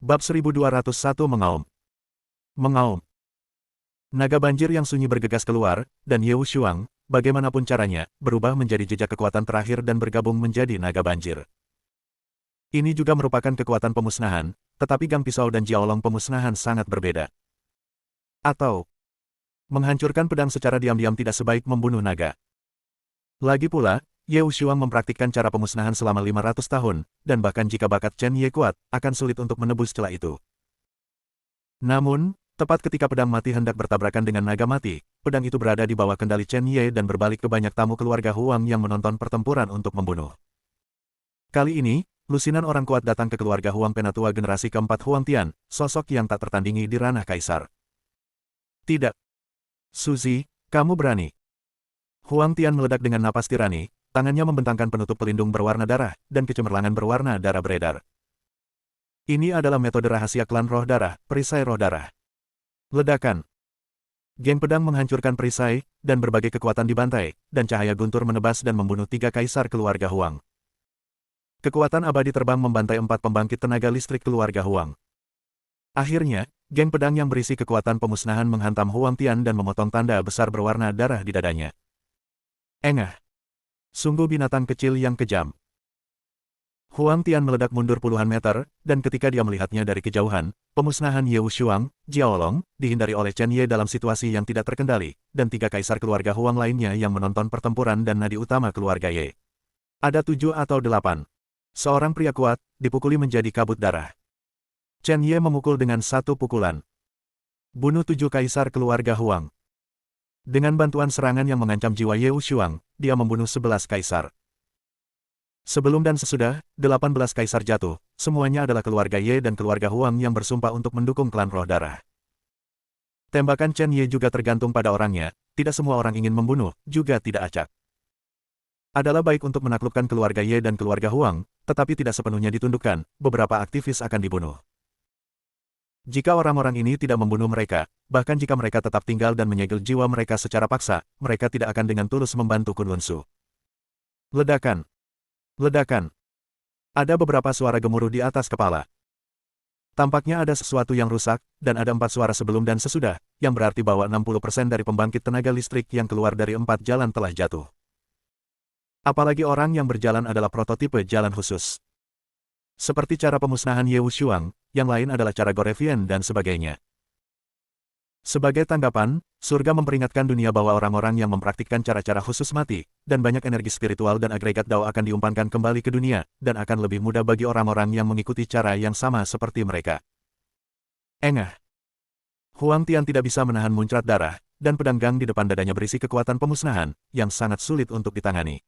Bab 1201 Mengaum. Mengaum. Naga banjir yang sunyi bergegas keluar, dan Ye Wushuang, bagaimanapun caranya, berubah menjadi jejak kekuatan terakhir dan bergabung menjadi naga banjir. Ini juga merupakan kekuatan pemusnahan, tetapi Gang Pisau dan Jiaolong pemusnahan sangat berbeda. Atau, menghancurkan pedang secara diam-diam tidak sebaik membunuh naga. Lagi pula, Ye Wushuang mempraktikkan cara pemusnahan selama 500 tahun, dan bahkan jika bakat Chen Ye kuat, akan sulit untuk menebus celah itu. Namun, tepat ketika pedang mati hendak bertabrakan dengan naga mati, pedang itu berada di bawah kendali Chen Ye dan berbalik ke banyak tamu keluarga Huang yang menonton pertempuran untuk membunuh. Kali ini, lusinan orang kuat datang ke keluarga Huang penatua generasi keempat Huang Tian, sosok yang tak tertandingi di ranah kaisar. Tidak. Suzy, kamu berani. Huang Tian meledak dengan napas tirani, tangannya membentangkan penutup pelindung berwarna darah, dan kecemerlangan berwarna darah beredar. Ini adalah metode rahasia klan roh darah, perisai roh darah. Ledakan. Geng pedang menghancurkan perisai, dan berbagai kekuatan dibantai, dan cahaya guntur menebas dan membunuh 3 kaisar keluarga Huang. Kekuatan abadi terbang membantai 4 pembangkit tenaga listrik keluarga Huang. Akhirnya, geng pedang yang berisi kekuatan pemusnahan menghantam Huang Tian dan memotong tanda besar berwarna darah di dadanya. Engah. Sungguh binatang kecil yang kejam. Huang Tian meledak mundur puluhan meter, dan ketika dia melihatnya dari kejauhan, pemusnahan Ye Wushuang, Jiaolong, dihindari oleh Chen Ye dalam situasi yang tidak terkendali, dan 3 kaisar keluarga Huang lainnya yang menonton pertempuran dan nadi utama keluarga Ye. Ada 7 atau 8. Seorang pria kuat, dipukuli menjadi kabut darah. Chen Ye memukul dengan 1 pukulan. Bunuh 7 kaisar keluarga Huang. Dengan bantuan serangan yang mengancam jiwa Ye Wushuang, dia membunuh 11 kaisar. Sebelum dan sesudah, 18 kaisar jatuh, semuanya adalah keluarga Ye dan keluarga Huang yang bersumpah untuk mendukung klan roh darah. Tembakan Chen Ye juga tergantung pada orangnya, tidak semua orang ingin membunuh, juga tidak acak. Adalah baik untuk menaklukkan keluarga Ye dan keluarga Huang, tetapi tidak sepenuhnya ditundukkan, beberapa aktivis akan dibunuh. Jika orang-orang ini tidak membunuh mereka, bahkan jika mereka tetap tinggal dan menyegel jiwa mereka secara paksa, mereka tidak akan dengan tulus membantu Kunlun Su. Ledakan. Ledakan. Ada beberapa suara gemuruh di atas kepala. Tampaknya ada sesuatu yang rusak, dan ada 4 suara sebelum dan sesudah, yang berarti bahwa 60% dari pembangkit tenaga listrik yang keluar dari 4 jalan telah jatuh. Apalagi orang yang berjalan adalah prototipe jalan khusus. Seperti cara pemusnahan Ye Wushuang, yang lain adalah cara Gorevian dan sebagainya. Sebagai tanggapan, surga memperingatkan dunia bahwa orang-orang yang mempraktikkan cara-cara khusus mati, dan banyak energi spiritual dan agregat Dao akan diumpankan kembali ke dunia, dan akan lebih mudah bagi orang-orang yang mengikuti cara yang sama seperti mereka. Engah. Huang Tian tidak bisa menahan muncrat darah, dan pedang Gang di depan dadanya berisi kekuatan pemusnahan, yang sangat sulit untuk ditangani.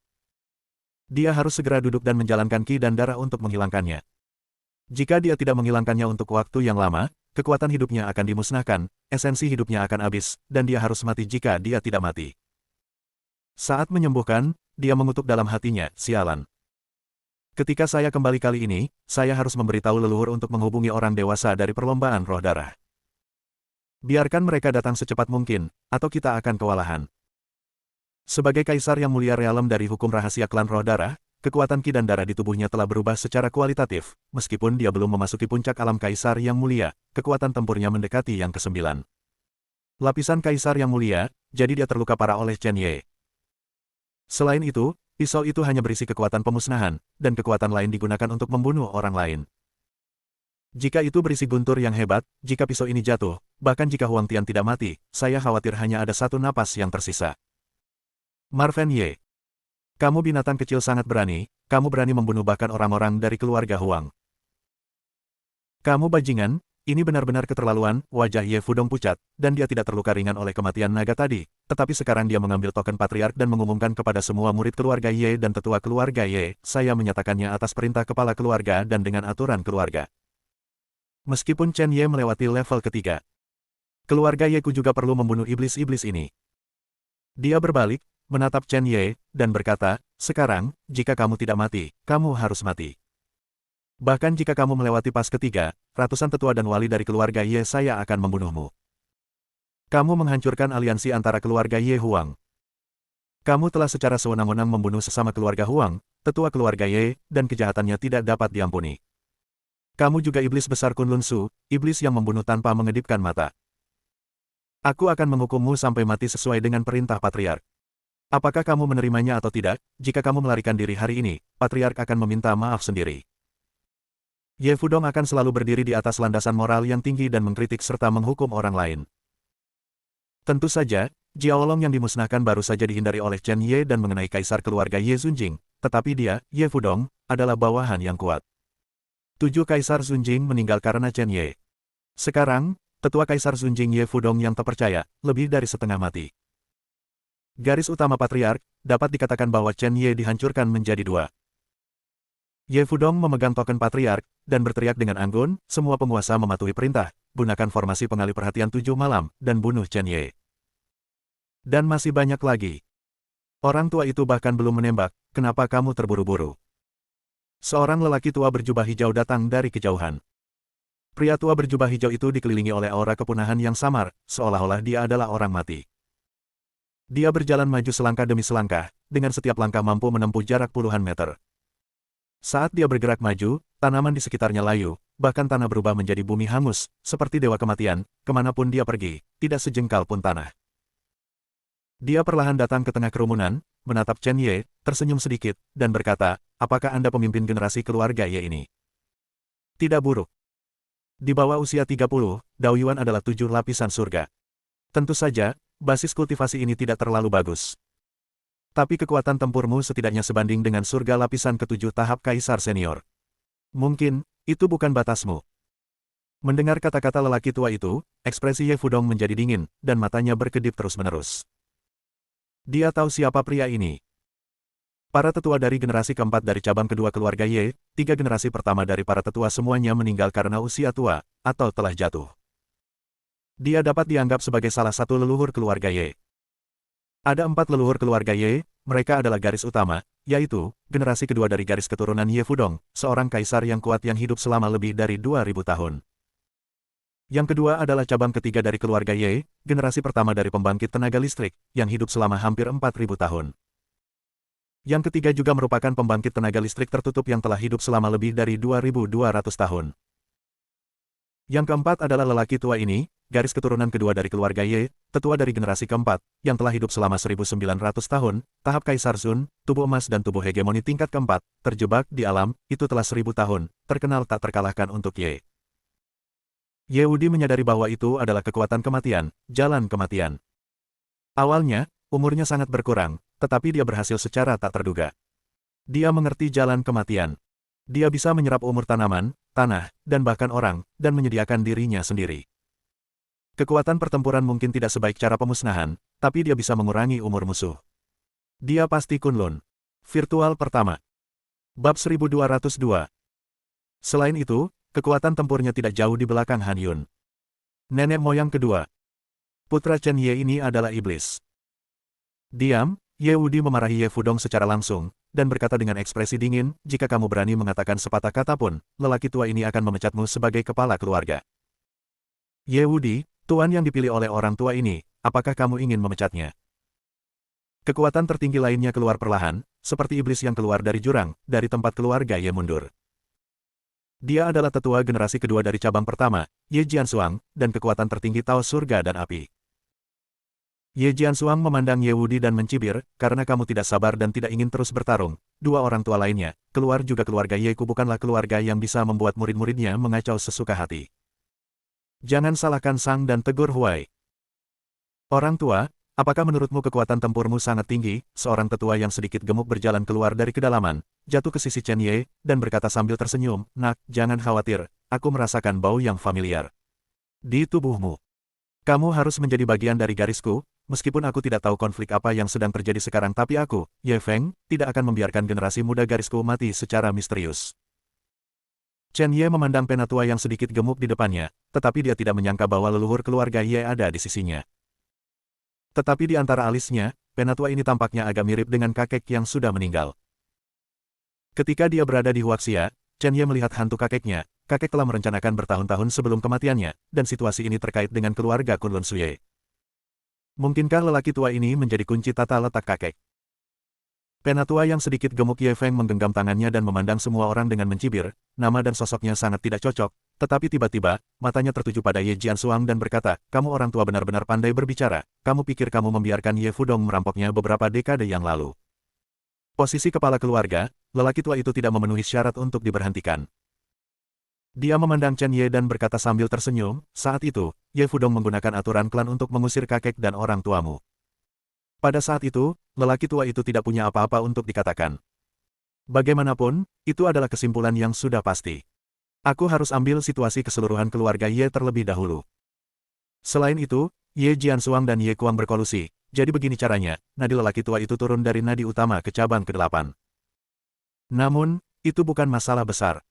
Dia harus segera duduk dan menjalankan ki dan darah untuk menghilangkannya. Jika dia tidak menghilangkannya untuk waktu yang lama, kekuatan hidupnya akan dimusnahkan, esensi hidupnya akan habis, dan dia harus mati jika dia tidak mati. Saat menyembuhkan, dia mengutuk dalam hatinya, sialan. Ketika saya kembali kali ini, saya harus memberitahu leluhur untuk menghubungi orang dewasa dari perlombaan roh darah. Biarkan mereka datang secepat mungkin, atau kita akan kewalahan. Sebagai kaisar yang mulia realem dari hukum rahasia klan roh darah, kekuatan ki dan darah di tubuhnya telah berubah secara kualitatif, meskipun dia belum memasuki puncak alam kaisar yang mulia, kekuatan tempurnya mendekati yang ke-9. Lapisan kaisar yang mulia, jadi dia terluka parah oleh Chen Ye. Selain itu, pisau itu hanya berisi kekuatan pemusnahan, dan kekuatan lain digunakan untuk membunuh orang lain. Jika itu berisi guntur yang hebat, jika pisau ini jatuh, bahkan jika Huang Tian tidak mati, saya khawatir hanya ada 1 napas yang tersisa. Marven Ye. Kamu binatang kecil sangat berani, kamu berani membunuh bahkan orang-orang dari keluarga Huang. Kamu bajingan, ini benar-benar keterlaluan, wajah Ye Fudong pucat, dan dia tidak terluka ringan oleh kematian naga tadi, tetapi sekarang dia mengambil token patriark dan mengumumkan kepada semua murid keluarga Ye dan tetua keluarga Ye, saya menyatakannya atas perintah kepala keluarga dan dengan aturan keluarga. Meskipun Chen Ye melewati level ketiga, keluarga Ye ku juga perlu membunuh iblis-iblis ini. Dia berbalik, menatap Chen Ye, dan berkata, sekarang, jika kamu tidak mati, kamu harus mati. Bahkan jika kamu melewati pas ketiga, ratusan tetua dan wali dari keluarga Ye saya akan membunuhmu. Kamu menghancurkan aliansi antara keluarga Ye Huang. Kamu telah secara sewenang-wenang membunuh sesama keluarga Huang, tetua keluarga Ye, dan kejahatannya tidak dapat diampuni. Kamu juga iblis besar Kunlun Su, iblis yang membunuh tanpa mengedipkan mata. Aku akan menghukummu sampai mati sesuai dengan perintah Patriark. Apakah kamu menerimanya atau tidak? Jika kamu melarikan diri hari ini, Patriark akan meminta maaf sendiri. Ye Fudong akan selalu berdiri di atas landasan moral yang tinggi dan mengkritik serta menghukum orang lain. Tentu saja, Jiaolong yang dimusnahkan baru saja dihindari oleh Chen Ye dan mengenai kaisar keluarga Ye Zunjing, tetapi dia, Ye Fudong, adalah bawahan yang kuat. 7 Kaisar Zunjing meninggal karena Chen Ye. Sekarang, tetua Kaisar Zunjing Ye Fudong yang terpercaya, lebih dari setengah mati. Garis utama Patriark, dapat dikatakan bahwa Chen Ye dihancurkan menjadi 2. Ye Fudong memegang token Patriark, dan berteriak dengan anggun, semua penguasa mematuhi perintah, gunakan formasi pengalih perhatian 7 malam, dan bunuh Chen Ye. Dan masih banyak lagi. Orang tua itu bahkan belum menembak, kenapa kamu terburu-buru? Seorang lelaki tua berjubah hijau datang dari kejauhan. Pria tua berjubah hijau itu dikelilingi oleh aura kepunahan yang samar, seolah-olah dia adalah orang mati. Dia berjalan maju selangkah demi selangkah, dengan setiap langkah mampu menempuh jarak puluhan meter. Saat dia bergerak maju, tanaman di sekitarnya layu, bahkan tanah berubah menjadi bumi hangus, seperti dewa kematian, kemanapun dia pergi, tidak sejengkal pun tanah. Dia perlahan datang ke tengah kerumunan, menatap Chen Ye, tersenyum sedikit, dan berkata, apakah Anda pemimpin generasi keluarga Ye ini? Tidak buruk. Di bawah usia 30, Dao Yuan adalah 7 lapisan surga. Tentu saja, basis kultivasi ini tidak terlalu bagus. Tapi kekuatan tempurmu setidaknya sebanding dengan surga lapisan ke-7 tahap Kaisar Senior. Mungkin, itu bukan batasmu. Mendengar kata-kata lelaki tua itu, ekspresi Ye Fudong menjadi dingin, dan matanya berkedip terus-menerus. Dia tahu siapa pria ini. Para tetua dari generasi keempat dari cabang kedua keluarga Ye, 3 generasi pertama dari para tetua semuanya meninggal karena usia tua, atau telah jatuh. Dia dapat dianggap sebagai salah satu leluhur keluarga Ye. Ada 4 leluhur keluarga Ye, mereka adalah garis utama, yaitu, generasi kedua dari garis keturunan Ye Fudong, seorang kaisar yang kuat yang hidup selama lebih dari 2000 tahun. Yang kedua adalah cabang ketiga dari keluarga Ye, generasi pertama dari pembangkit tenaga listrik, yang hidup selama hampir 4000 tahun. Yang ketiga juga merupakan pembangkit tenaga listrik tertutup yang telah hidup selama lebih dari 2200 tahun. Yang keempat adalah lelaki tua ini, garis keturunan kedua dari keluarga Ye, tetua dari generasi keempat, yang telah hidup selama 1900 tahun, tahap Kaisar Sun, tubuh emas dan tubuh hegemoni tingkat keempat, terjebak di alam, itu telah 1000 tahun, terkenal tak terkalahkan untuk Ye. Ye Wudi menyadari bahwa itu adalah kekuatan kematian, jalan kematian. Awalnya, umurnya sangat berkurang, tetapi dia berhasil secara tak terduga. Dia mengerti jalan kematian. Dia bisa menyerap umur tanaman, tanah, dan bahkan orang, dan menyediakan dirinya sendiri. Kekuatan pertempuran mungkin tidak sebaik cara pemusnahan, tapi dia bisa mengurangi umur musuh. Dia pasti Kunlun. Virtual pertama. Bab 1202. Selain itu, kekuatan tempurnya tidak jauh di belakang Han Yun. Nenek moyang kedua. Putra Chen Ye ini adalah iblis. Diam, Ye Wudi memarahi Ye Fudong secara langsung, dan berkata dengan ekspresi dingin, jika kamu berani mengatakan sepatah kata pun, lelaki tua ini akan memecatmu sebagai kepala keluarga. Ye Wudi, tuan yang dipilih oleh orang tua ini, apakah kamu ingin memecatnya? Kekuatan tertinggi lainnya keluar perlahan, seperti iblis yang keluar dari jurang, dari tempat keluarga Ye mundur. Dia adalah tetua generasi kedua dari cabang pertama, Ye Jiansuang, dan kekuatan tertinggi Taos surga dan api. Ye Jiansuang memandang Ye Wudi dan mencibir, karena kamu tidak sabar dan tidak ingin terus bertarung. 2 orang tua lainnya, keluar juga keluarga Ye-ku bukanlah keluarga yang bisa membuat murid-muridnya mengacau sesuka hati. Jangan salahkan Sang dan tegur Huai. Orang tua, apakah menurutmu kekuatan tempurmu sangat tinggi? Seorang tetua yang sedikit gemuk berjalan keluar dari kedalaman, jatuh ke sisi Chen Ye, dan berkata sambil tersenyum, nak, jangan khawatir, aku merasakan bau yang familiar di tubuhmu. Kamu harus menjadi bagian dari garisku, meskipun aku tidak tahu konflik apa yang sedang terjadi sekarang tapi aku, Ye Feng, tidak akan membiarkan generasi muda garisku mati secara misterius. Chen Ye memandang penatua yang sedikit gemuk di depannya, tetapi dia tidak menyangka bahwa leluhur keluarga Ye ada di sisinya. Tetapi di antara alisnya, penatua ini tampaknya agak mirip dengan kakek yang sudah meninggal. Ketika dia berada di Huaxia, Chen Ye melihat hantu kakeknya. Kakek telah merencanakan bertahun-tahun sebelum kematiannya, dan situasi ini terkait dengan keluarga Kunlun Suye. Mungkinkah lelaki tua ini menjadi kunci tata letak kakek? Penatua yang sedikit gemuk Ye Feng menggenggam tangannya dan memandang semua orang dengan mencibir, nama dan sosoknya sangat tidak cocok, tetapi tiba-tiba, matanya tertuju pada Ye Jiansuang dan berkata, kamu orang tua benar-benar pandai berbicara, kamu pikir kamu membiarkan Ye Fudong merampoknya beberapa dekade yang lalu. Posisi kepala keluarga, lelaki tua itu tidak memenuhi syarat untuk diberhentikan. Dia memandang Chen Ye dan berkata sambil tersenyum, saat itu, Ye Fudong menggunakan aturan klan untuk mengusir kakek dan orang tuamu. Pada saat itu, lelaki tua itu tidak punya apa-apa untuk dikatakan. Bagaimanapun, itu adalah kesimpulan yang sudah pasti. Aku harus ambil situasi keseluruhan keluarga Ye terlebih dahulu. Selain itu, Ye Jiansuang dan Ye Kuang berkolusi, jadi begini caranya, nadi lelaki tua itu turun dari nadi utama ke cabang ke-8. Namun, itu bukan masalah besar.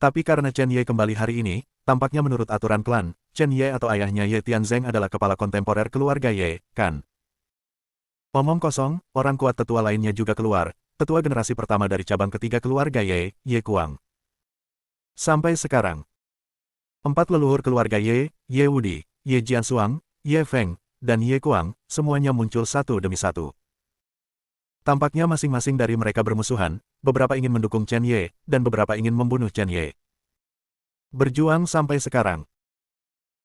Tapi karena Chen Ye kembali hari ini, tampaknya menurut aturan klan, Chen Ye atau ayahnya Ye Tianzeng adalah kepala kontemporer keluarga Ye, kan? Omong kosong, orang kuat tetua lainnya juga keluar, tetua generasi pertama dari cabang ketiga keluarga Ye, Ye Kuang. Sampai sekarang, 4 leluhur keluarga Ye, Ye Wudi, Ye Jiansuang, Ye Feng, dan Ye Kuang, semuanya muncul satu demi satu. Tampaknya masing-masing dari mereka bermusuhan, beberapa ingin mendukung Chen Ye, dan beberapa ingin membunuh Chen Ye. Berjuang sampai sekarang.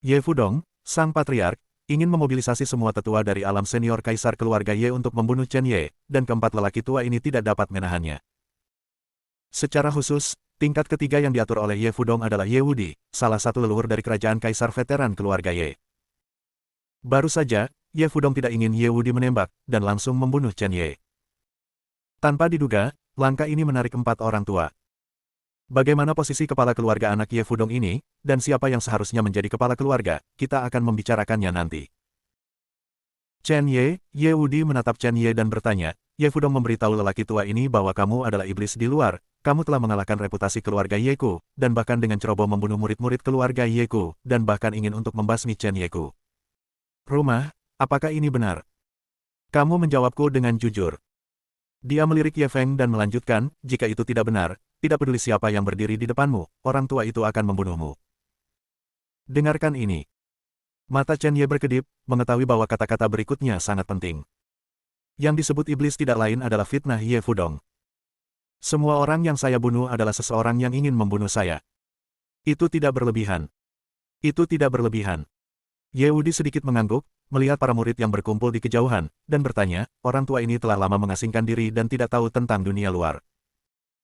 Ye Fudong, sang patriark, ingin memobilisasi semua tetua dari alam senior kaisar keluarga Ye untuk membunuh Chen Ye, dan keempat lelaki tua ini tidak dapat menahannya. Secara khusus, tingkat ketiga yang diatur oleh Ye Fudong adalah Ye Wudi, salah satu leluhur dari kerajaan kaisar veteran keluarga Ye. Baru saja, Ye Fudong tidak ingin Ye Wudi menembak, dan langsung membunuh Chen Ye. Tanpa diduga, langkah ini menarik 4 orang tua. Bagaimana posisi kepala keluarga anak Ye Fudong ini, dan siapa yang seharusnya menjadi kepala keluarga, kita akan membicarakannya nanti. Chen Ye, Ye Wudi menatap Chen Ye dan bertanya, Ye Fudong memberitahu lelaki tua ini bahwa kamu adalah iblis di luar, kamu telah mengalahkan reputasi keluarga Ye Ku, dan bahkan dengan ceroboh membunuh murid-murid keluarga Ye Ku, dan bahkan ingin untuk membasmi Chen Ye Ku. Rumah, apakah ini benar? Kamu menjawabku dengan jujur. Dia melirik Ye Feng dan melanjutkan, jika itu tidak benar, tidak peduli siapa yang berdiri di depanmu, orang tua itu akan membunuhmu. Dengarkan ini. Mata Chen Ye berkedip, mengetahui bahwa kata-kata berikutnya sangat penting. Yang disebut iblis tidak lain adalah fitnah Ye Fudong. Semua orang yang saya bunuh adalah seseorang yang ingin membunuh saya. Itu tidak berlebihan. Itu tidak berlebihan. Ye Wudi sedikit mengangguk, melihat para murid yang berkumpul di kejauhan, dan bertanya, orang tua ini telah lama mengasingkan diri dan tidak tahu tentang dunia luar.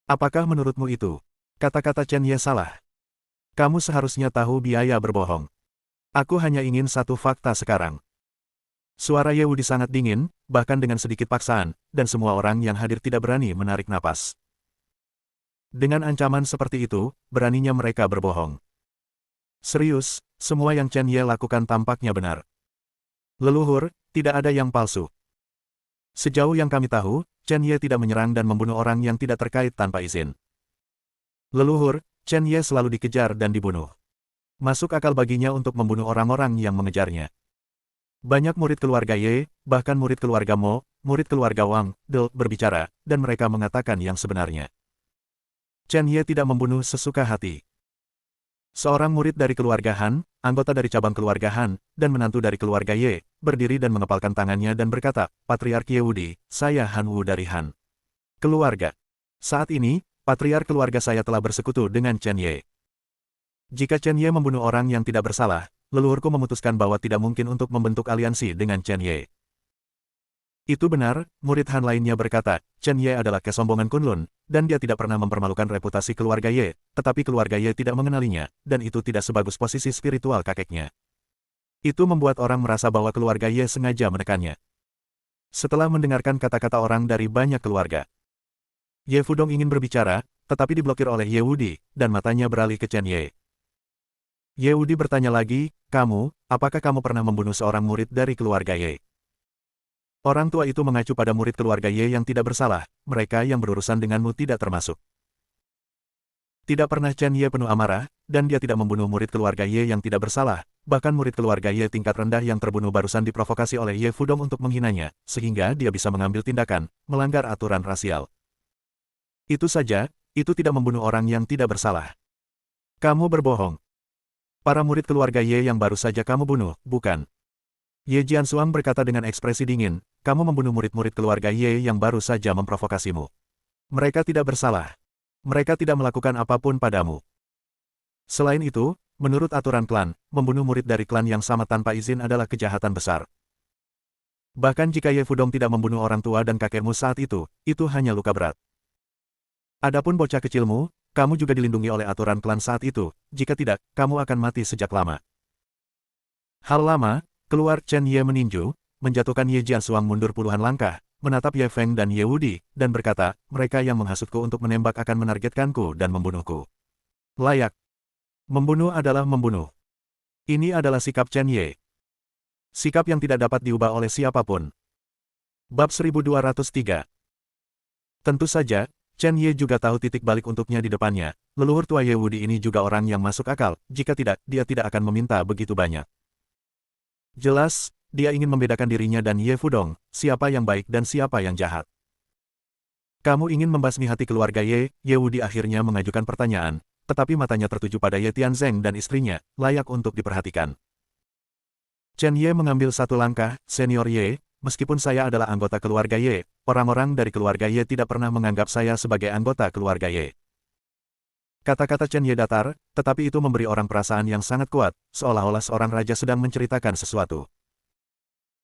Apakah menurutmu itu? Kata-kata Chen Ye salah. Kamu seharusnya tahu biaya berbohong. Aku hanya ingin satu fakta sekarang. Suara Ye Wudi sangat dingin, bahkan dengan sedikit paksaan, dan semua orang yang hadir tidak berani menarik napas. Dengan ancaman seperti itu, beraninya mereka berbohong. Serius, semua yang Chen Ye lakukan tampaknya benar. Leluhur, tidak ada yang palsu. Sejauh yang kami tahu, Chen Ye tidak menyerang dan membunuh orang yang tidak terkait tanpa izin. Leluhur, Chen Ye selalu dikejar dan dibunuh. Masuk akal baginya untuk membunuh orang-orang yang mengejarnya. Banyak murid keluarga Ye, bahkan murid keluarga Mo, murid keluarga Wang, De, berbicara, dan mereka mengatakan yang sebenarnya. Chen Ye tidak membunuh sesuka hati. Seorang murid dari keluarga Han, anggota dari cabang keluarga Han, dan menantu dari keluarga Ye, berdiri dan mengepalkan tangannya dan berkata, Patriark Ye Wudi, saya Han Wu dari Han. Keluarga. Saat ini, patriark keluarga saya telah bersekutu dengan Chen Ye. Jika Chen Ye membunuh orang yang tidak bersalah, leluhurku memutuskan bahwa tidak mungkin untuk membentuk aliansi dengan Chen Ye. Itu benar, murid Han lainnya berkata, Chen Ye adalah kesombongan Kunlun, dan dia tidak pernah mempermalukan reputasi keluarga Ye, tetapi keluarga Ye tidak mengenalinya, dan itu tidak sebagus posisi spiritual kakeknya. Itu membuat orang merasa bahwa keluarga Ye sengaja menekannya. Setelah mendengarkan kata-kata orang dari banyak keluarga, Ye Fudong ingin berbicara, tetapi diblokir oleh Ye Wudi, dan matanya beralih ke Chen Ye. Ye Wudi bertanya lagi, apakah kamu pernah membunuh seorang murid dari keluarga Ye? Orang tua itu mengacu pada murid keluarga Ye yang tidak bersalah, mereka yang berurusan denganmu tidak termasuk. Tidak pernah Chen Ye penuh amarah, dan dia tidak membunuh murid keluarga Ye yang tidak bersalah, bahkan murid keluarga Ye tingkat rendah yang terbunuh barusan diprovokasi oleh Ye Fudong untuk menghinanya, sehingga dia bisa mengambil tindakan, melanggar aturan rasial. Itu saja, itu tidak membunuh orang yang tidak bersalah. Kamu berbohong. Para murid keluarga Ye yang baru saja kamu bunuh, bukan? Ye Jianxuang berkata dengan ekspresi dingin, kamu membunuh murid-murid keluarga Ye yang baru saja memprovokasimu. Mereka tidak bersalah. Mereka tidak melakukan apapun padamu. Selain itu, menurut aturan klan, membunuh murid dari klan yang sama tanpa izin adalah kejahatan besar. Bahkan jika Ye Fudong tidak membunuh orang tua dan kakekmu saat itu hanya luka berat. Adapun bocah kecilmu, kamu juga dilindungi oleh aturan klan saat itu, jika tidak, kamu akan mati sejak lama. Hal lama, keluar Chen Ye meninju, menjatuhkan Ye Jianxuang mundur puluhan langkah, menatap Ye Feng dan Ye Wudi, dan berkata, mereka yang menghasutku untuk menembak akan menargetkanku dan membunuhku. Layak. Membunuh adalah membunuh. Ini adalah sikap Chen Ye. Sikap yang tidak dapat diubah oleh siapapun. Bab 1203. Tentu saja, Chen Ye juga tahu titik balik untuknya di depannya. Leluhur tua Ye Wudi ini juga orang yang masuk akal, jika tidak, dia tidak akan meminta begitu banyak. Jelas, dia ingin membedakan dirinya dan Ye Fudong, siapa yang baik dan siapa yang jahat. Kamu ingin membasmi hati keluarga Ye Wudi akhirnya mengajukan pertanyaan, tetapi matanya tertuju pada Ye Tianzeng dan istrinya, layak untuk diperhatikan. Chen Ye mengambil satu langkah, senior Ye, meskipun saya adalah anggota keluarga Ye, orang-orang dari keluarga Ye tidak pernah menganggap saya sebagai anggota keluarga Ye. Kata-kata Chen Ye datar, tetapi itu memberi orang perasaan yang sangat kuat, seolah-olah seorang raja sedang menceritakan sesuatu.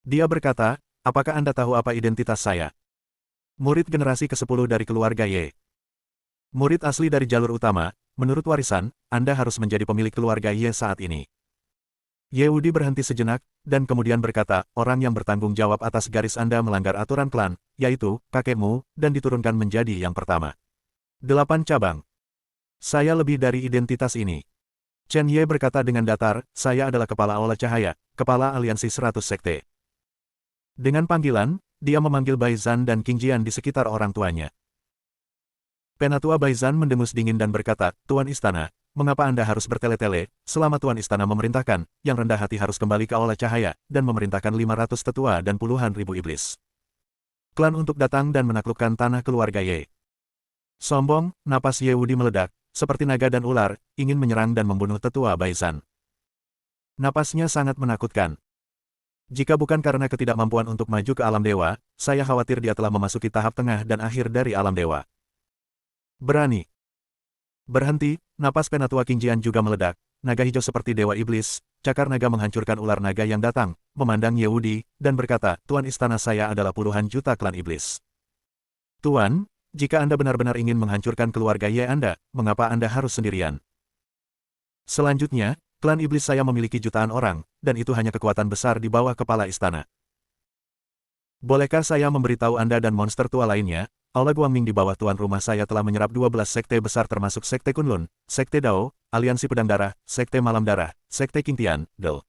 Dia berkata, apakah Anda tahu apa identitas saya? Murid generasi ke-10 dari keluarga Ye. Murid asli dari jalur utama, menurut warisan, Anda harus menjadi pemilik keluarga Ye saat ini. Ye Wudi berhenti sejenak, dan kemudian berkata, orang yang bertanggung jawab atas garis Anda melanggar aturan klan, yaitu, kakekmu, dan diturunkan menjadi yang pertama. 8 cabang. Saya lebih dari identitas ini. Chen Ye berkata dengan datar, saya adalah kepala Aula Cahaya, kepala aliansi 100 sekte. Dengan panggilan, dia memanggil Bai Zhan dan Qing Jian di sekitar orang tuanya. Penatua Bai Zhan mendengus dingin dan berkata, Tuan Istana, mengapa Anda harus bertele-tele, selama Tuan Istana memerintahkan, yang rendah hati harus kembali ke Aula Cahaya, dan memerintahkan 500 tetua dan puluhan ribu iblis. Klan untuk datang dan menaklukkan tanah keluarga Ye. Sombong, napas Ye Wudi meledak, seperti naga dan ular, ingin menyerang dan membunuh tetua Bai Zhan. Napasnya sangat menakutkan. Jika bukan karena ketidakmampuan untuk maju ke alam dewa, saya khawatir dia telah memasuki tahap tengah dan akhir dari alam dewa. Berani. Berhenti, napas penatua Qing Jian juga meledak, naga hijau seperti dewa iblis, cakar naga menghancurkan ular naga yang datang, memandang Ye Wudi, dan berkata, Tuan istana saya adalah puluhan juta klan iblis. Tuan, jika Anda benar-benar ingin menghancurkan keluarga Ye Anda, mengapa Anda harus sendirian? Selanjutnya, klan iblis saya memiliki jutaan orang, dan itu hanya kekuatan besar di bawah kepala istana. Bolehkah saya memberitahu Anda dan monster tua lainnya, Aula Guangming di bawah tuan rumah saya telah menyerap 12 sekte besar termasuk Sekte Kunlun, Sekte Dao, Aliansi Pedang Darah, Sekte Malam Darah, Sekte Qingtian, Del.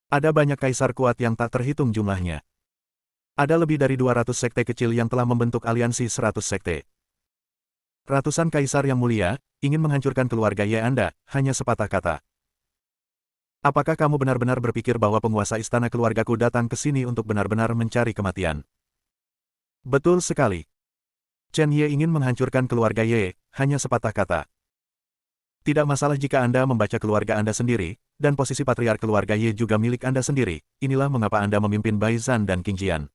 Ada banyak kaisar kuat yang tak terhitung jumlahnya. Ada lebih dari 200 sekte kecil yang telah membentuk aliansi 100 sekte. Ratusan kaisar yang mulia, ingin menghancurkan keluarga Ye Anda, hanya sepatah kata. Apakah kamu benar-benar berpikir bahwa penguasa istana keluargaku datang ke sini untuk benar-benar mencari kematian? Betul sekali. Chen Ye ingin menghancurkan keluarga Ye, hanya sepatah kata. Tidak masalah jika Anda membaca keluarga Anda sendiri, dan posisi patriark keluarga Ye juga milik Anda sendiri, inilah mengapa Anda memimpin Bai Zhan dan Qing Jian.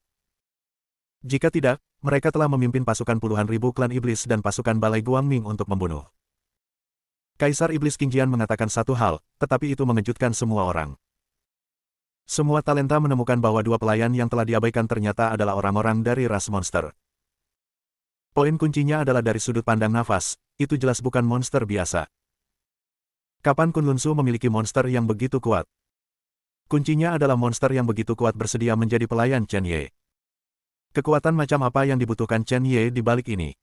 Jika tidak, mereka telah memimpin pasukan puluhan ribu klan iblis dan pasukan Balai Guangming untuk membunuh. Kaisar Iblis Qing Jian mengatakan satu hal, tetapi itu mengejutkan semua orang. Semua talenta menemukan bahwa dua pelayan yang telah diabaikan ternyata adalah orang-orang dari ras monster. Poin kuncinya adalah dari sudut pandang nafas, itu jelas bukan monster biasa. Kapan Kunlun Su memiliki monster yang begitu kuat? Kuncinya adalah monster yang begitu kuat bersedia menjadi pelayan Chen Ye. Kekuatan macam apa yang dibutuhkan Chen Ye di balik ini?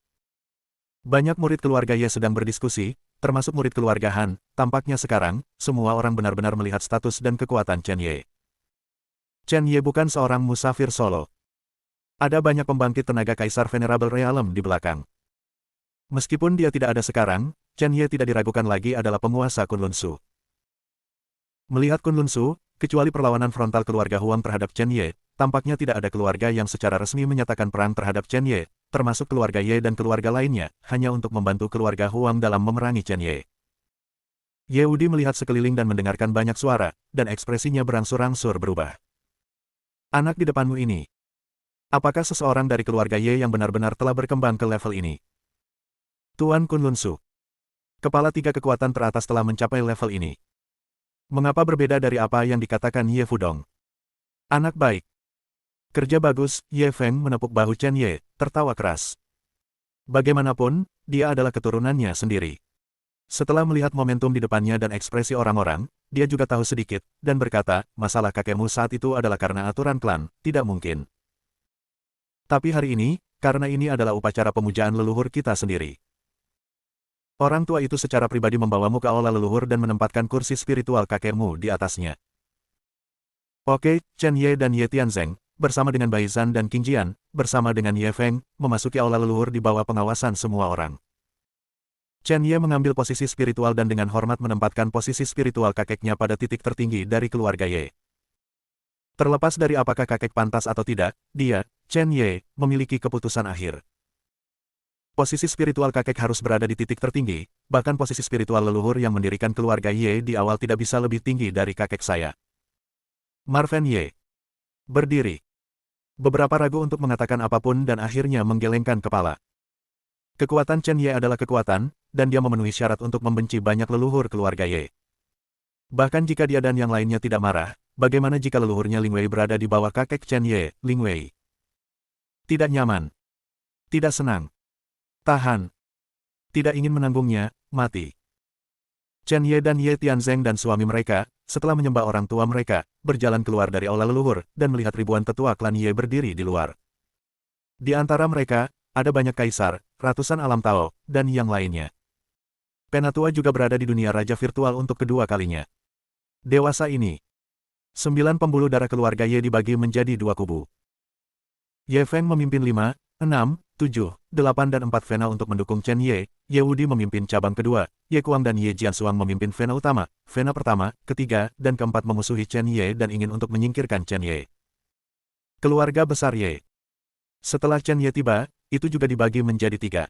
Banyak murid keluarga Ye sedang berdiskusi, termasuk murid keluarga Han, tampaknya sekarang, semua orang benar-benar melihat status dan kekuatan Chen Ye. Chen Ye bukan seorang musafir solo. Ada banyak pembangkit tenaga Kaisar Venerable Realm di belakang. Meskipun dia tidak ada sekarang, Chen Ye tidak diragukan lagi adalah penguasa Kunlun Su. Melihat Kunlun Su, kecuali perlawanan frontal keluarga Huang terhadap Chen Ye, tampaknya tidak ada keluarga yang secara resmi menyatakan perang terhadap Chen Ye, termasuk keluarga Ye dan keluarga lainnya, hanya untuk membantu keluarga Huang dalam memerangi Chen Ye. Ye Wudi melihat sekeliling dan mendengarkan banyak suara, dan ekspresinya berangsur-angsur berubah. Anak di depanmu ini. Apakah seseorang dari keluarga Ye yang benar-benar telah berkembang ke level ini? Tuan Kunlun Su. Kepala tiga kekuatan teratas telah mencapai level ini. Mengapa berbeda dari apa yang dikatakan Ye Fudong? Anak baik. Kerja bagus, Ye Feng menepuk bahu Chen Ye, tertawa keras. Bagaimanapun, dia adalah keturunannya sendiri. Setelah melihat momentum di depannya dan ekspresi orang-orang, dia juga tahu sedikit, dan berkata, masalah kakekmu saat itu adalah karena aturan klan, tidak mungkin. Tapi hari ini, karena ini adalah upacara pemujaan leluhur kita sendiri. Orang tua itu secara pribadi membawamu ke aula leluhur dan menempatkan kursi spiritual kakekmu di atasnya. Oke, Chen Ye dan Ye Tianzeng, bersama dengan Bai Zhan dan Qing Jian, bersama dengan Ye Feng, memasuki aula leluhur di bawah pengawasan semua orang. Chen Ye mengambil posisi spiritual dan dengan hormat menempatkan posisi spiritual kakeknya pada titik tertinggi dari keluarga Ye. Terlepas dari apakah kakek pantas atau tidak, dia, Chen Ye, memiliki keputusan akhir. Posisi spiritual kakek harus berada di titik tertinggi, bahkan posisi spiritual leluhur yang mendirikan keluarga Ye di awal tidak bisa lebih tinggi dari kakek saya. Marvin Ye. Berdiri. Beberapa ragu untuk mengatakan apapun dan akhirnya menggelengkan kepala. Kekuatan Chen Ye adalah kekuatan, dan dia memenuhi syarat untuk membenci banyak leluhur keluarga Ye. Bahkan jika dia dan yang lainnya tidak marah, bagaimana jika leluhurnya Ling Wei berada di bawah kakek Chen Ye, Ling Wei? Tidak nyaman. Tidak senang. Tahan. Tidak ingin menanggungnya, mati. Chen Ye dan Ye Tianzeng dan suami mereka, setelah menyembah orang tua mereka, berjalan keluar dari aula leluhur, dan melihat ribuan tetua klan Ye berdiri di luar. Di antara mereka, ada banyak kaisar, ratusan alam Tao, dan yang lainnya. Penatua juga berada di dunia raja virtual untuk kedua kalinya. Dewasa ini, 9 pembuluh darah keluarga Ye dibagi menjadi 2 kubu. Ye Feng memimpin 5, 6, 7, 8 dan 4 Vena untuk mendukung Chen Ye, Ye Wudi memimpin cabang kedua, Ye Kuang dan Ye Jiansuang memimpin Vena utama, Vena pertama, ketiga, dan keempat memusuhi Chen Ye dan ingin untuk menyingkirkan Chen Ye. Keluarga besar Ye. Setelah Chen Ye tiba, itu juga dibagi menjadi 3.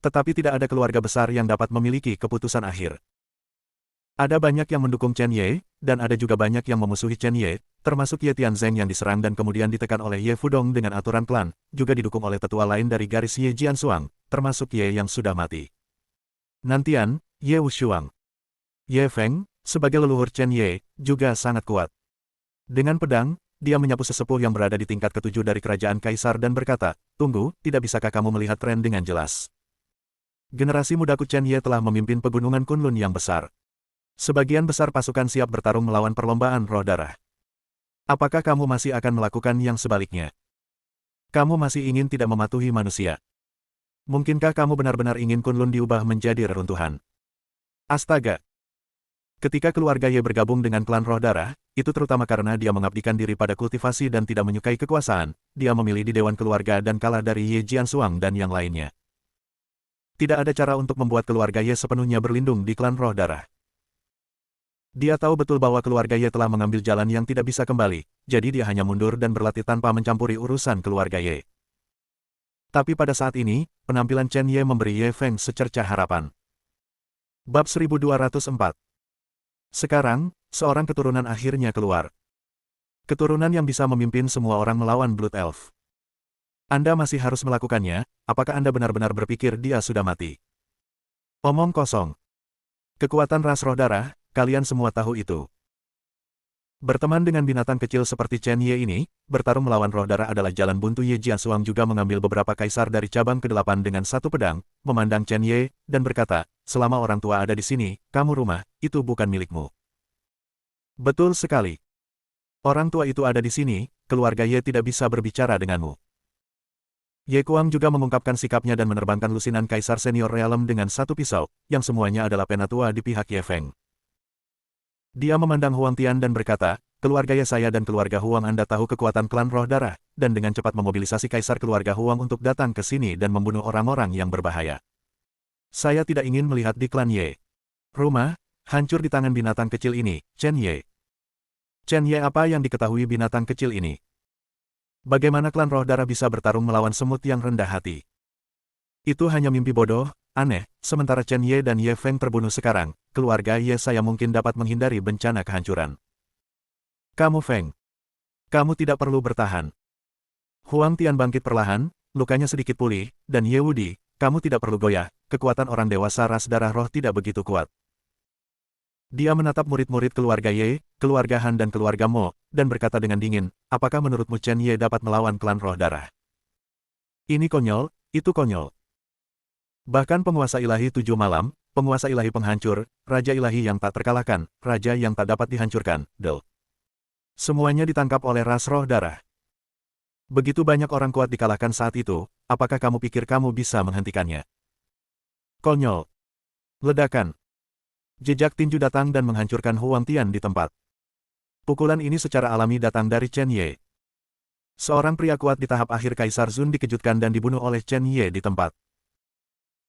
Tetapi tidak ada keluarga besar yang dapat memiliki keputusan akhir. Ada banyak yang mendukung Chen Ye, dan ada juga banyak yang memusuhi Chen Ye, termasuk Ye Tianzeng yang diserang dan kemudian ditekan oleh Ye Fudong dengan aturan klan, juga didukung oleh tetua lain dari garis Ye Jiansuang, termasuk Ye yang sudah mati. Nantian, Ye Wushuang. Ye Feng, sebagai leluhur Chen Ye, juga sangat kuat. Dengan pedang, dia menyapu sesepuh yang berada di tingkat ketujuh dari kerajaan kaisar dan berkata, tunggu, tidak bisakah kamu melihat tren dengan jelas? Generasi mudaku Chen Ye telah memimpin pegunungan Kunlun yang besar. Sebagian besar pasukan siap bertarung melawan perlombaan roh darah. Apakah kamu masih akan melakukan yang sebaliknya? Kamu masih ingin tidak mematuhi manusia? Mungkinkah kamu benar-benar ingin Kunlun diubah menjadi reruntuhan? Astaga! Ketika keluarga Ye bergabung dengan klan roh darah, itu terutama karena dia mengabdikan diri pada kultivasi dan tidak menyukai kekuasaan, dia memilih di Dewan Keluarga dan kalah dari Ye Jiansuang dan yang lainnya. Tidak ada cara untuk membuat keluarga Ye sepenuhnya berlindung di klan roh darah. Dia tahu betul bahwa keluarga Ye telah mengambil jalan yang tidak bisa kembali, jadi dia hanya mundur dan berlatih tanpa mencampuri urusan keluarga Ye. Tapi pada saat ini, penampilan Chen Ye memberi Ye Feng secercah harapan. Bab 1204. Sekarang, seorang keturunan akhirnya keluar. Keturunan yang bisa memimpin semua orang melawan Blood Elf. Anda masih harus melakukannya, apakah Anda benar-benar berpikir dia sudah mati? Omong kosong. Kekuatan ras roh darah, kalian semua tahu itu. Berteman dengan binatang kecil seperti Chen Ye ini, bertarung melawan roh darah adalah jalan buntu. Ye Jiansuang juga mengambil beberapa kaisar dari cabang ke-8 dengan satu pedang, memandang Chen Ye, dan berkata, selama orang tua ada di sini, kamu rumah, itu bukan milikmu. Betul sekali. Orang tua itu ada di sini, keluarga Ye tidak bisa berbicara denganmu. Ye Kuang juga mengungkapkan sikapnya dan menerbangkan lusinan kaisar senior realem dengan satu pisau, yang semuanya adalah penatua di pihak Ye Feng. Dia memandang Huang Tian dan berkata, keluarga Ye saya dan keluarga Huang Anda tahu kekuatan klan roh darah, dan dengan cepat memobilisasi kaisar keluarga Huang untuk datang ke sini dan membunuh orang-orang yang berbahaya. Saya tidak ingin melihat di klan Ye. Rumah, hancur di tangan binatang kecil ini, Chen Ye. Chen Ye apa yang diketahui binatang kecil ini? Bagaimana klan roh darah bisa bertarung melawan semut yang rendah hati? Itu hanya mimpi bodoh, aneh, sementara Chen Ye dan Ye Feng terbunuh sekarang, keluarga Ye saya mungkin dapat menghindari bencana kehancuran. Kamu Feng. Kamu tidak perlu bertahan. Huang Tian bangkit perlahan, lukanya sedikit pulih, dan Ye Wudi, kamu tidak perlu goyah, kekuatan orang dewasa ras darah roh tidak begitu kuat. Dia menatap murid-murid keluarga Ye, keluarga Han dan keluarga Mo, dan berkata dengan dingin, apakah menurutmu Chen Ye dapat melawan klan roh darah? Ini konyol, itu konyol. Bahkan penguasa ilahi tujuh malam, penguasa ilahi penghancur, raja ilahi yang tak terkalahkan, raja yang tak dapat dihancurkan, semuanya ditangkap oleh ras roh darah. Begitu banyak orang kuat dikalahkan saat itu, apakah kamu pikir kamu bisa menghentikannya? Konyol. Ledakan. Jejak tinju datang dan menghancurkan Huang Tian di tempat. Pukulan ini secara alami datang dari Chen Ye. Seorang pria kuat di tahap akhir Kaisar Zun dikejutkan dan dibunuh oleh Chen Ye di tempat.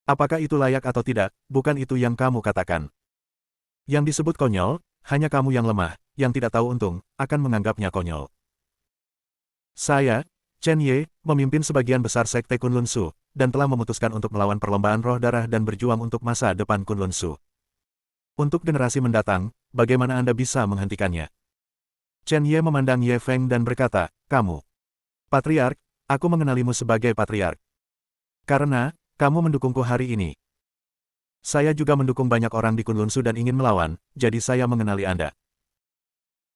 Apakah itu layak atau tidak, bukan itu yang kamu katakan. Yang disebut konyol, hanya kamu yang lemah, yang tidak tahu untung, akan menganggapnya konyol. Saya, Chen Ye, memimpin sebagian besar Sekte Kunlun Su, dan telah memutuskan untuk melawan perlombaan roh darah dan berjuang untuk masa depan Kunlun Su. Untuk generasi mendatang, bagaimana Anda bisa menghentikannya? Chen Ye memandang Ye Feng dan berkata, kamu. Patriark, aku mengenalimu sebagai Patriark. Karena, kamu mendukungku hari ini. Saya juga mendukung banyak orang di Kunlun Su dan ingin melawan, jadi saya mengenali Anda.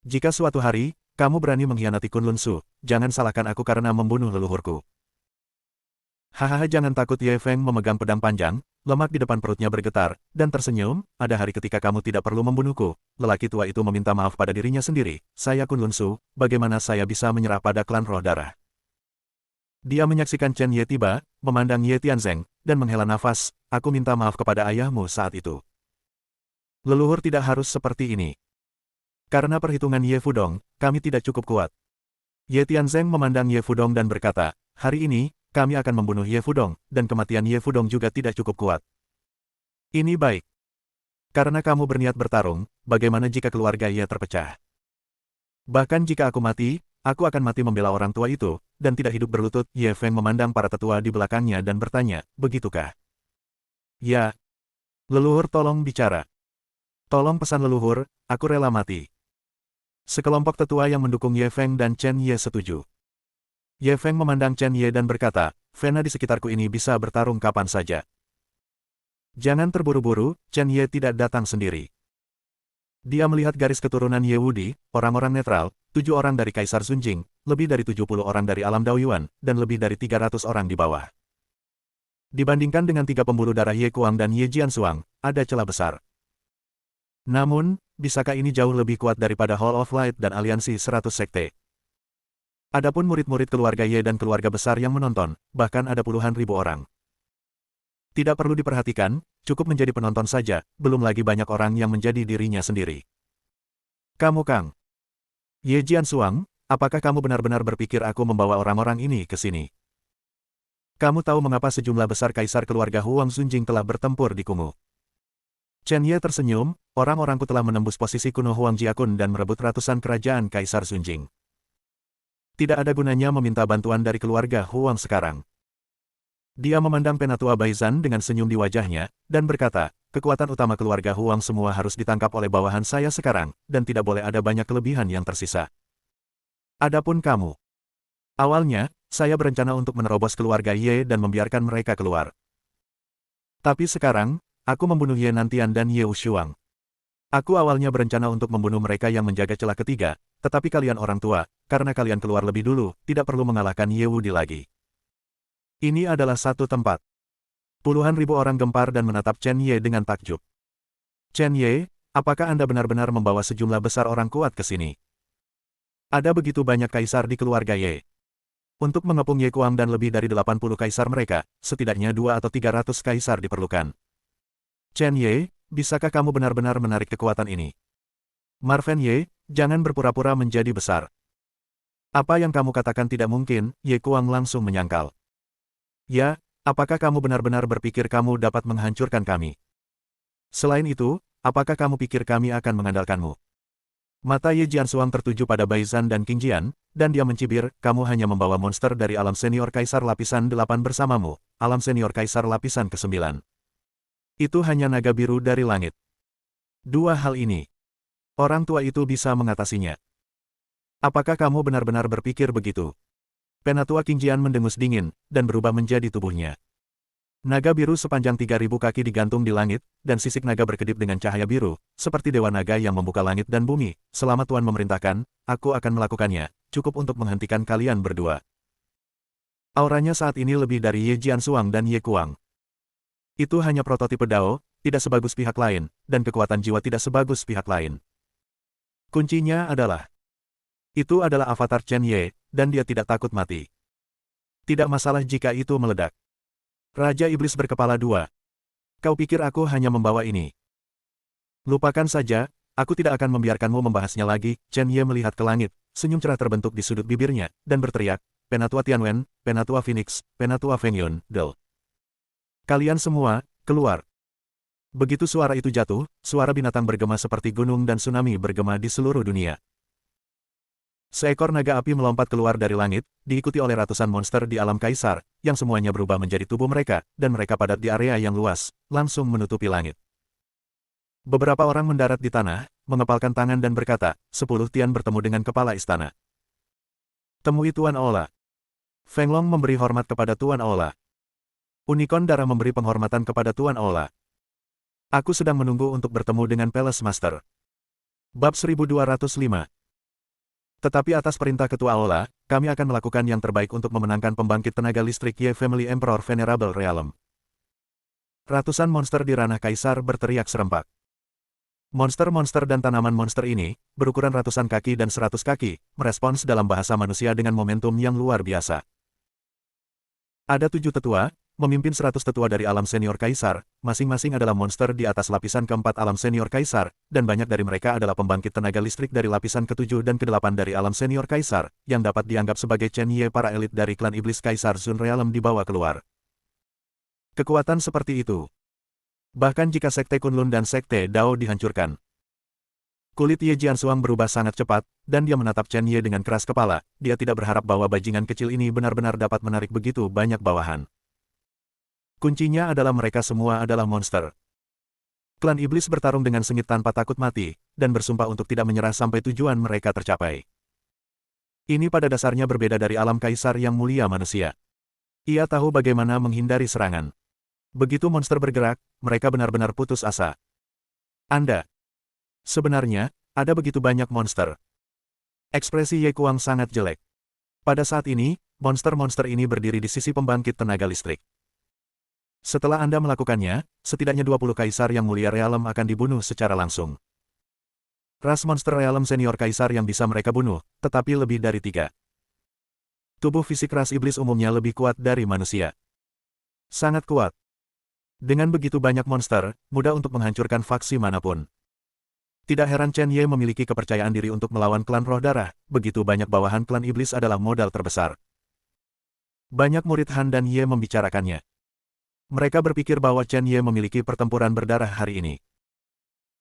Jika suatu hari, kamu berani mengkhianati Kunlun Su, jangan salahkan aku karena membunuh leluhurku. Hahaha jangan takut Ye Feng memegang pedang panjang, lemak di depan perutnya bergetar, dan tersenyum, ada hari ketika kamu tidak perlu membunuhku. Lelaki tua itu meminta maaf pada dirinya sendiri, saya Kunlun Su, bagaimana saya bisa menyerah pada klan roh darah. Dia menyaksikan Chen Ye tiba, memandang Ye Tianzeng, dan menghela nafas, aku minta maaf kepada ayahmu saat itu. Leluhur tidak harus seperti ini. Karena perhitungan Ye Fudong, kami tidak cukup kuat. Ye Tianzeng memandang Ye Fudong dan berkata, hari ini, kami akan membunuh Ye Fudong, dan kematian Ye Fudong juga tidak cukup kuat. Ini baik. Karena kamu berniat bertarung, bagaimana jika keluarga Ye terpecah? Bahkan jika aku mati, aku akan mati membela orang tua itu, dan tidak hidup berlutut. Ye Feng memandang para tetua di belakangnya dan bertanya, begitukah? Ya. Leluhur tolong bicara. Tolong pesan leluhur, aku rela mati. Sekelompok tetua yang mendukung Ye Feng dan Chen Ye setuju. Ye Feng memandang Chen Ye dan berkata, Vena di sekitarku ini bisa bertarung kapan saja. Jangan terburu-buru, Chen Ye tidak datang sendiri. Dia melihat garis keturunan Ye Wudi, orang-orang netral, 7 orang dari Kaisar Sunjing, lebih dari 70 orang dari alam Daoyuan, dan lebih dari 300 orang di bawah. Dibandingkan dengan 3 pembuluh darah Ye Kuang dan Ye Jiansuang, ada celah besar. Namun, bisakah ini jauh lebih kuat daripada Hall of Light dan aliansi 100 sekte? Adapun murid-murid keluarga Ye dan keluarga besar yang menonton, bahkan ada puluhan ribu orang. Tidak perlu diperhatikan, cukup menjadi penonton saja, belum lagi banyak orang yang menjadi dirinya sendiri. Kamu Kang. Ye Jiansuang, apakah kamu benar-benar berpikir aku membawa orang-orang ini ke sini? Kamu tahu mengapa sejumlah besar kaisar keluarga Huang Sunjing telah bertempur di Kungu? Chen Ye tersenyum, orang-orangku telah menembus posisi kuno Huang Jiakun dan merebut ratusan kerajaan Kaisar Sunjing. Tidak ada gunanya meminta bantuan dari keluarga Huang sekarang. Dia memandang Penatua Baizan dengan senyum di wajahnya, dan berkata, kekuatan utama keluarga Huang semua harus ditangkap oleh bawahan saya sekarang, dan tidak boleh ada banyak kelebihan yang tersisa. Adapun kamu. Awalnya, saya berencana untuk menerobos keluarga Ye dan membiarkan mereka keluar. Tapi sekarang, aku membunuh Ye Nantian dan Ye Wushuang. Aku awalnya berencana untuk membunuh mereka yang menjaga celah ketiga, tetapi kalian orang tua, karena kalian keluar lebih dulu, tidak perlu mengalahkan Ye Wudi lagi. Ini adalah satu tempat. Puluhan ribu orang gempar dan menatap Chen Ye dengan takjub. Chen Ye, apakah Anda benar-benar membawa sejumlah besar orang kuat ke sini? Ada begitu banyak kaisar di keluarga Ye. Untuk mengepung Ye Kuang dan lebih dari 80 kaisar mereka, setidaknya 2 atau 300 kaisar diperlukan. Chen Ye, bisakah kamu benar-benar menarik kekuatan ini? Marven Ye, jangan berpura-pura menjadi besar. Apa yang kamu katakan tidak mungkin, Ye Kuang langsung menyangkal. Ya, apakah kamu benar-benar berpikir kamu dapat menghancurkan kami? Selain itu, apakah kamu pikir kami akan mengandalkanmu? Mata Ye Jiansuang tertuju pada Baizan dan King Jian, dan dia mencibir, kamu hanya membawa monster dari alam senior Kaisar Lapisan 8 bersamamu, alam senior Kaisar Lapisan ke-9. Itu hanya naga biru dari langit. Dua hal ini. Orang tua itu bisa mengatasinya. Apakah kamu benar-benar berpikir begitu? Penatua King Jian mendengus dingin, dan berubah menjadi tubuhnya. Naga biru sepanjang 3.000 kaki digantung di langit, dan sisik naga berkedip dengan cahaya biru, seperti dewa naga yang membuka langit dan bumi. Selama Tuan memerintahkan, aku akan melakukannya, cukup untuk menghentikan kalian berdua. Auranya saat ini lebih dari Ye Jiansuang dan Ye Kuang. Itu hanya prototipe Dao, tidak sebagus pihak lain, dan kekuatan jiwa tidak sebagus pihak lain. Kuncinya adalah, itu adalah avatar Chen Ye, dan dia tidak takut mati. Tidak masalah jika itu meledak. Raja Iblis berkepala dua. Kau pikir aku hanya membawa ini? Lupakan saja, aku tidak akan membiarkanmu membahasnya lagi. Chen Ye melihat ke langit, senyum cerah terbentuk di sudut bibirnya, dan berteriak, Penatua Tianwen, Penatua Phoenix, Penatua Feng Yun, Del. Kalian semua, keluar. Begitu suara itu jatuh, suara binatang bergema seperti gunung dan tsunami bergema di seluruh dunia. Seekor naga api melompat keluar dari langit, diikuti oleh ratusan monster di alam kaisar, yang semuanya berubah menjadi tubuh mereka, dan mereka padat di area yang luas, langsung menutupi langit. Beberapa orang mendarat di tanah, mengepalkan tangan dan berkata, 10 Tian bertemu dengan kepala istana. Temui Tuan Aola. Feng Long memberi hormat kepada Tuan Aola. Unicorn darah memberi penghormatan kepada Tuan Aola. Aku sedang menunggu untuk bertemu dengan Palace Master. Bab 1205. Tetapi atas perintah Ketua Aola, kami akan melakukan yang terbaik untuk memenangkan pembangkit tenaga listrik Ye Family Emperor Venerable Realm. Ratusan monster di ranah kaisar berteriak serempak. Monster-monster dan tanaman monster ini, berukuran ratusan kaki dan 100 kaki, merespons dalam bahasa manusia dengan momentum yang luar biasa. Ada 7 tetua, memimpin 100 tetua dari alam senior kaisar, masing-masing adalah monster di atas lapisan keempat alam senior kaisar, dan banyak dari mereka adalah pembangkit tenaga listrik dari lapisan ke-7 dan ke-8 dari alam senior kaisar, yang dapat dianggap sebagai Chen Ye para elit dari klan iblis kaisar Sun Realm dibawa keluar. Kekuatan seperti itu. Bahkan jika Sekte Kunlun dan Sekte Dao dihancurkan. Kulit Ye Jiansuang berubah sangat cepat, dan dia menatap Chen Ye dengan keras kepala, dia tidak berharap bahwa bajingan kecil ini benar-benar dapat menarik begitu banyak bawahan. Kuncinya adalah mereka semua adalah monster. Klan iblis bertarung dengan sengit tanpa takut mati, dan bersumpah untuk tidak menyerah sampai tujuan mereka tercapai. Ini pada dasarnya berbeda dari alam kaisar yang mulia manusia. Ia tahu bagaimana menghindari serangan. Begitu monster bergerak, mereka benar-benar putus asa. Sebenarnya, ada begitu banyak monster. Ekspresi Ye Kuang sangat jelek. Pada saat ini, monster-monster ini berdiri di sisi pembangkit tenaga listrik. Setelah Anda melakukannya, setidaknya 20 kaisar yang mulia Realm akan dibunuh secara langsung. Ras monster Realm senior kaisar yang bisa mereka bunuh, tetapi lebih dari 3. Tubuh fisik ras iblis umumnya lebih kuat dari manusia. Sangat kuat. Dengan begitu banyak monster, mudah untuk menghancurkan faksi manapun. Tidak heran Chen Ye memiliki kepercayaan diri untuk melawan klan roh darah, begitu banyak bawahan klan iblis adalah modal terbesar. Banyak murid Han dan Ye membicarakannya. Mereka berpikir bahwa Chen Ye memiliki pertempuran berdarah hari ini.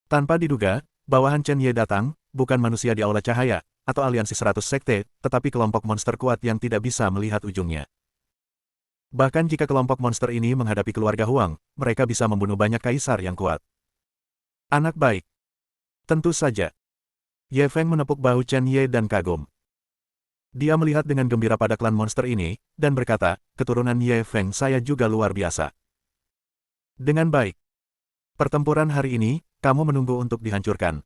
Tanpa diduga, bawahan Chen Ye datang, bukan manusia di Aula Cahaya, atau aliansi 100 sekte, tetapi kelompok monster kuat yang tidak bisa melihat ujungnya. Bahkan jika kelompok monster ini menghadapi keluarga Huang, mereka bisa membunuh banyak kaisar yang kuat. Anak baik. Tentu saja. Ye Feng menepuk bahu Chen Ye dan kagum. Dia melihat dengan gembira pada klan monster ini, dan berkata, keturunan Ye Feng saya juga luar biasa. Dengan baik. Pertempuran hari ini, kamu menunggu untuk dihancurkan.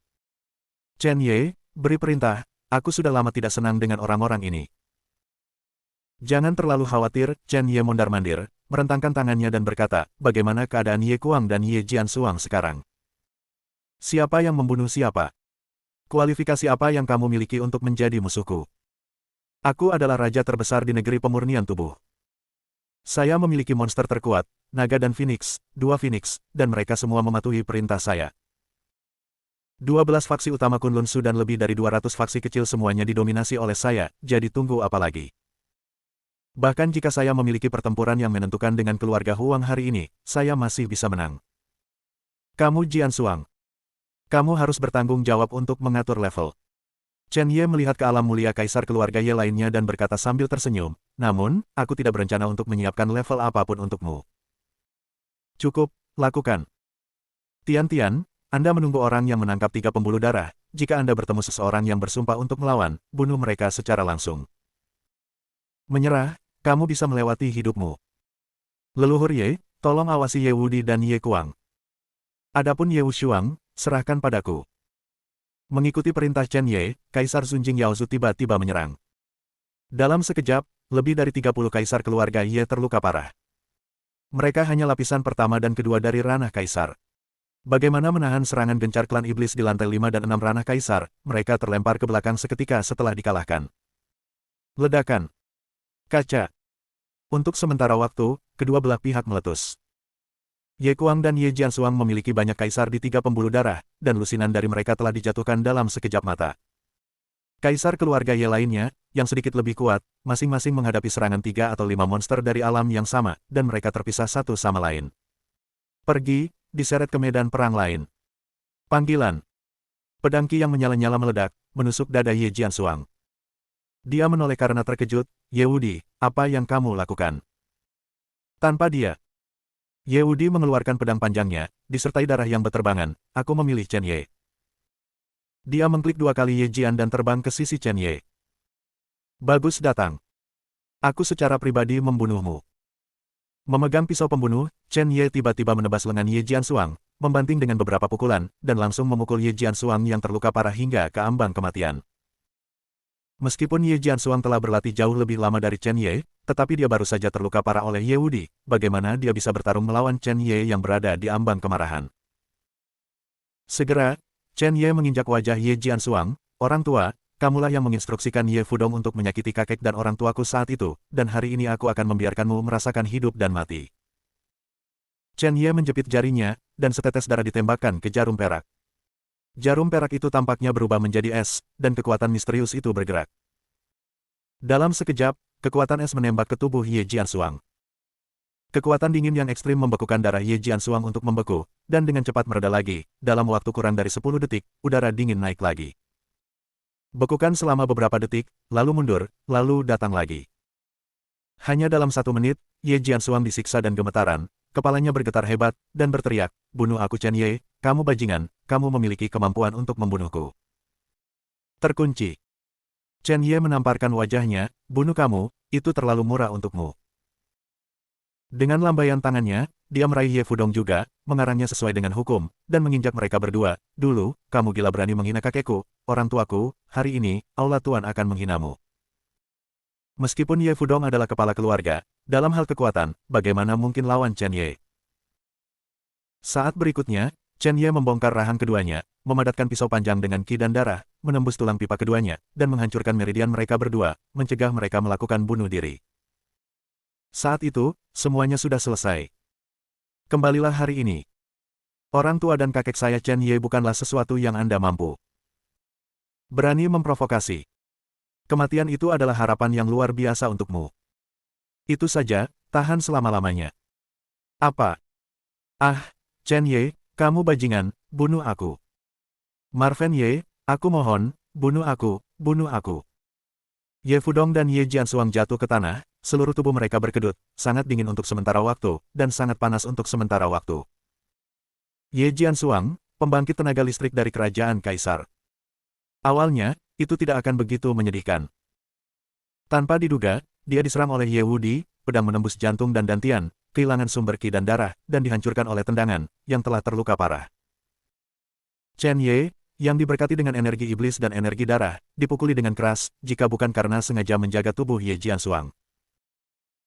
Chen Ye, beri perintah, aku sudah lama tidak senang dengan orang-orang ini. Jangan terlalu khawatir, Chen Ye mondar-mandir, merentangkan tangannya dan berkata, bagaimana keadaan Ye Kuang dan Ye Jiansuang sekarang? Siapa yang membunuh siapa? Kualifikasi apa yang kamu miliki untuk menjadi musuhku? Aku adalah raja terbesar di negeri pemurnian tubuh. Saya memiliki monster terkuat, naga dan Phoenix, 2 Phoenix, dan mereka semua mematuhi perintah saya. 12 faksi utama Kunlun Su dan lebih dari 200 faksi kecil semuanya didominasi oleh saya, jadi tunggu apa lagi? Bahkan jika saya memiliki pertempuran yang menentukan dengan keluarga Huang hari ini, saya masih bisa menang. Kamu Jiansuang. Kamu harus bertanggung jawab untuk mengatur level. Chen Ye melihat ke alam mulia kaisar keluarga Ye lainnya dan berkata sambil tersenyum, namun, aku tidak berencana untuk menyiapkan level apapun untukmu. Cukup, lakukan. Tian-Tian, Anda menunggu orang yang menangkap 3 pembuluh darah, jika Anda bertemu seseorang yang bersumpah untuk melawan, bunuh mereka secara langsung. Menyerah, kamu bisa melewati hidupmu. Leluhur Ye, tolong awasi Ye Wudi dan Ye Kuang. Adapun Ye Wushuang, serahkan padaku. Mengikuti perintah Chen Ye, Kaisar Sunjing Yaozu tiba-tiba menyerang. Dalam sekejap, lebih dari 30 kaisar keluarga Ye terluka parah. Mereka hanya lapisan pertama dan kedua dari ranah kaisar. Bagaimana menahan serangan gencar klan iblis di lantai 5 dan 6 ranah kaisar, mereka terlempar ke belakang seketika setelah dikalahkan. Ledakan. Kaca. Untuk sementara waktu, kedua belah pihak meletus. Ye Kuang dan Ye Jiansuang memiliki banyak kaisar di 3 pembuluh darah, dan lusinan dari mereka telah dijatuhkan dalam sekejap mata. Kaisar keluarga Ye lainnya, yang sedikit lebih kuat, masing-masing menghadapi serangan 3 atau 5 monster dari alam yang sama, dan mereka terpisah satu sama lain. Pergi, diseret ke medan perang lain. Panggilan. Pedang Qi yang menyala-nyala meledak, menusuk dada Ye Jiansuang. Dia menoleh karena terkejut. Ye Wudi, apa yang kamu lakukan? Tanpa dia. Ye Wudi mengeluarkan pedang panjangnya, disertai darah yang berterbangan. Aku memilih Chen Ye. Dia mengklik 2 kali Ye Jian dan terbang ke sisi Chen Ye. Bagus datang. Aku secara pribadi membunuhmu. Memegang pisau pembunuh, Chen Ye tiba-tiba menebas lengan Ye Jiansuang, membanting dengan beberapa pukulan, dan langsung memukul Ye Jiansuang yang terluka parah hingga ke ambang kematian. Meskipun Ye Jiansuang telah berlatih jauh lebih lama dari Chen Ye, tetapi dia baru saja terluka parah oleh Ye Wudi. Bagaimana dia bisa bertarung melawan Chen Ye yang berada di ambang kemarahan? Segera, Chen Ye menginjak wajah Ye Jiansuang. Orang tua, kamulah yang menginstruksikan Ye Fudong untuk menyakiti kakek dan orang tuaku saat itu, dan hari ini aku akan membiarkanmu merasakan hidup dan mati. Chen Ye menjepit jarinya, dan setetes darah ditembakkan ke jarum perak. Jarum perak itu tampaknya berubah menjadi es, dan kekuatan misterius itu bergerak. Dalam sekejap, kekuatan es menembak ke tubuh Ye Jiansuang. Kekuatan dingin yang ekstrim membekukan darah Ye Jiansuang untuk membeku, dan dengan cepat mereda lagi. Dalam waktu kurang dari 10 detik, udara dingin naik lagi. Bekukan selama beberapa detik, lalu mundur, lalu datang lagi. Hanya dalam 1 menit, Ye Jiansuang disiksa dan gemetaran, kepalanya bergetar hebat, dan berteriak, bunuh aku Chen Ye, kamu bajingan, kamu memiliki kemampuan untuk membunuhku. Terkunci. Chen Ye menamparkan wajahnya, bunuh kamu, itu terlalu murah untukmu. Dengan lambaian tangannya, dia meraih Ye Fudong juga, mengarangnya sesuai dengan hukum, dan menginjak mereka berdua. Dulu, kamu gila berani menghina kakekku, orang tuaku, hari ini, Allah Tuhan akan menghinamu. Meskipun Ye Fudong adalah kepala keluarga, dalam hal kekuatan, bagaimana mungkin lawan Chen Ye? Saat berikutnya, Chen Ye membongkar rahang keduanya, memadatkan pisau panjang dengan Qi dan darah, menembus tulang pipa keduanya, dan menghancurkan meridian mereka berdua, mencegah mereka melakukan bunuh diri. Saat itu, semuanya sudah selesai. Kembalilah hari ini. Orang tua dan kakek saya Chen Ye bukanlah sesuatu yang Anda mampu. Berani memprovokasi. Kematian itu adalah harapan yang luar biasa untukmu. Itu saja, tahan selama-lamanya. Apa? Ah, Chen Ye, kamu bajingan, bunuh aku. Marven Ye, aku mohon, bunuh aku, bunuh aku. Ye Fudong dan Ye Jiansuang jatuh ke tanah, seluruh tubuh mereka berkedut, sangat dingin untuk sementara waktu, dan sangat panas untuk sementara waktu. Ye Jiansuang, pembangkit tenaga listrik dari kerajaan kaisar. Awalnya, itu tidak akan begitu menyedihkan. Tanpa diduga, dia diserang oleh Ye Wudi, pedang menembus jantung dan dantian, kehilangan sumber Qi dan darah, dan dihancurkan oleh tendangan, yang telah terluka parah. Chen Ye, yang diberkati dengan energi iblis dan energi darah, dipukuli dengan keras, jika bukan karena sengaja menjaga tubuh Ye Jiansuang.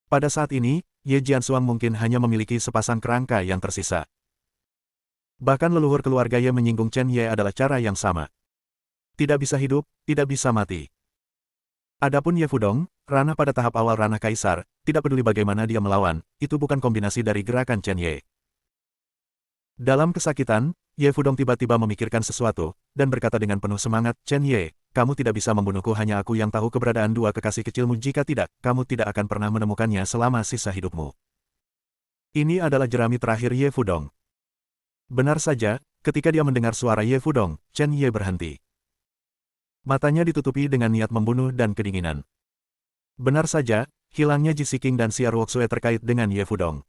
Pada saat ini, Ye Jiansuang mungkin hanya memiliki sepasang kerangka yang tersisa. Bahkan leluhur keluarga Ye menyinggung Chen Ye adalah cara yang sama. Tidak bisa hidup, tidak bisa mati. Adapun Ye Fudong, ranah pada tahap awal ranah kaisar, tidak peduli bagaimana dia melawan, itu bukan kombinasi dari gerakan Chen Ye. Dalam kesakitan, Ye Fudong tiba-tiba memikirkan sesuatu, dan berkata dengan penuh semangat, Chen Ye, kamu tidak bisa membunuhku, hanya aku yang tahu keberadaan dua kekasih kecilmu, jika tidak, kamu tidak akan pernah menemukannya selama sisa hidupmu. Ini adalah jerami terakhir Ye Fudong. Benar saja, ketika dia mendengar suara Ye Fudong, Chen Ye berhenti. Matanya ditutupi dengan niat membunuh dan kedinginan. Benar saja, hilangnya Ji Siqing dan Xiar Woksue terkait dengan Ye Fudong.